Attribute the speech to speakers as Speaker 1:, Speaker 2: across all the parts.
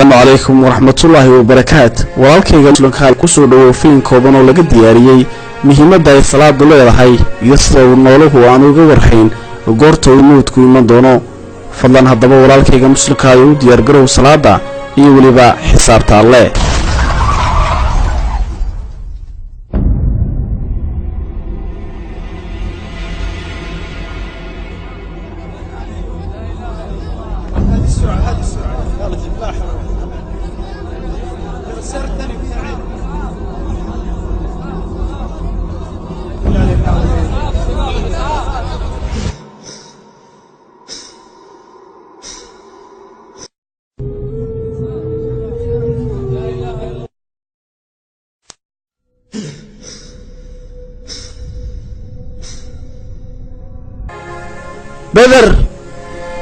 Speaker 1: السلام عليكم ورحمة الله وبركاته. walaalkayga muslimka ku soo dhawo filim kooban oo laga diyaariyay muhiimadda ay salaadu leedahay iyo sida uu nooluhu aan uga warhayn goorta uu moodku iman doono. fadlan haddaba walaalkayga muslimka ay u diyaar garow salaada iyo waliba xisaabta alle.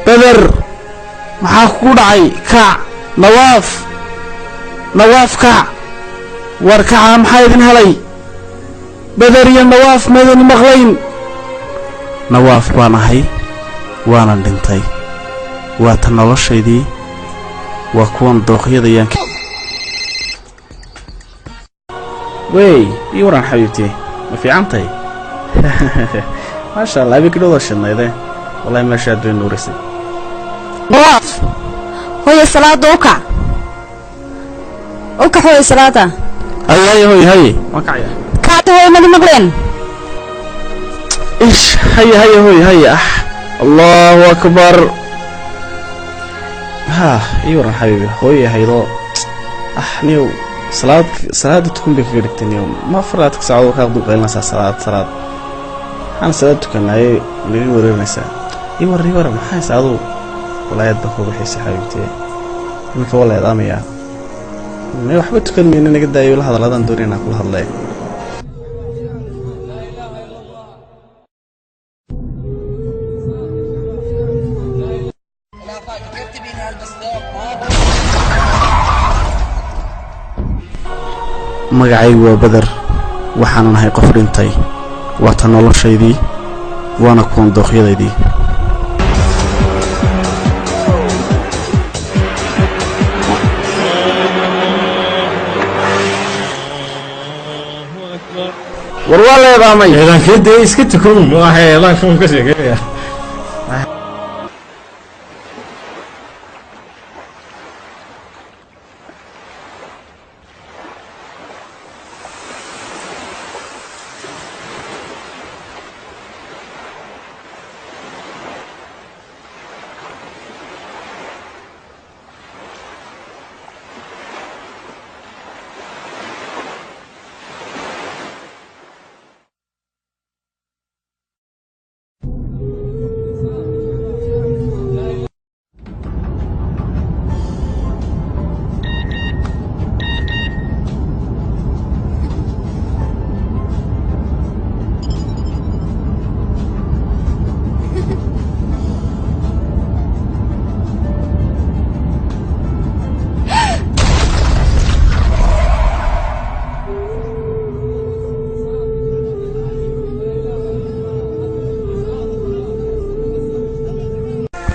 Speaker 1: بدر maxaa ku dhacay kac nawaaf kac war kaca maxaa idin helay بدر iyo nawaaf maydin maqlayn nawaaf baan ahay waana dhintay waa tan noloshaydii waa kuwan dooqyadayaan wey iyo waran xabiibti ma fiicantay ma sha Allah bikidoo shanayde والله ما شاد بين نورسي
Speaker 2: نواف هي صلاة دوكا هي صلاة
Speaker 1: هي ما كعيا
Speaker 2: كعت هو مالي مغلين
Speaker 1: ايش هي الله اكبر ها يورا حبيبي هيدو نيو صلاة تكون بكيرتني يوم ما فراتك ساعة كاغدو قيلنا صلاة أنا صلاتك أنا اللي ورينيسا يوري maxay saado walaayada ku bixisay xaybtay marka walaayad amaya ma waxba tukan meena naga daayo la hadaladan doonina ku hadlay magacaygu waa badar waxaan nahay qof dhintay waa tan noloshaydii وانا كون دوخيدي والله يا بامي
Speaker 3: اذا كده اسكتكم واحد الله يكون كسي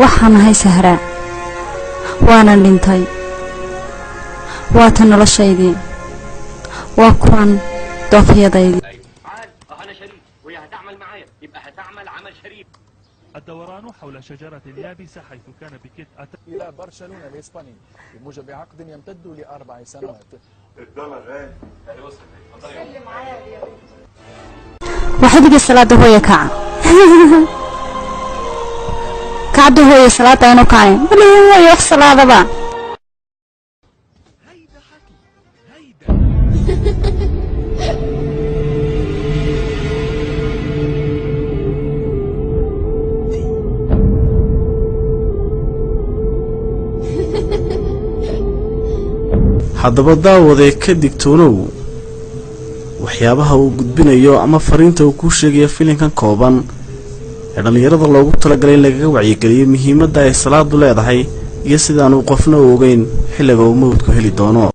Speaker 2: waxaan ahay sahra waana dhintay waa tan noloshaydii waa kuwan dooqyadaydi
Speaker 4: انا شريف وهي هتعمل معايا يبقى هتعمل عمل شريف.
Speaker 5: الدوران حول شجرة يابسة حيث كان بكيت
Speaker 6: إلى برشلونة الإسباني بموجب عقد يمتد ل4 سنوات.
Speaker 4: الدولار غالي.
Speaker 2: وحدك الصلاة هو كعب كعب هو صلاة أنا كعب ولا هو يفصل هذا بقى
Speaker 1: haddaba daawade ka digtoonow waxyaabaha uu gudbinayo ama fariinta uu ku sheegayo filimkan kooban ee dhalinyarada loogu talagalay in lagaga wacyigeliyo muhiimadda ay salaadu leedahay iyo sidaan uu qofna ogeyn xilliga uu mawdku heli doono.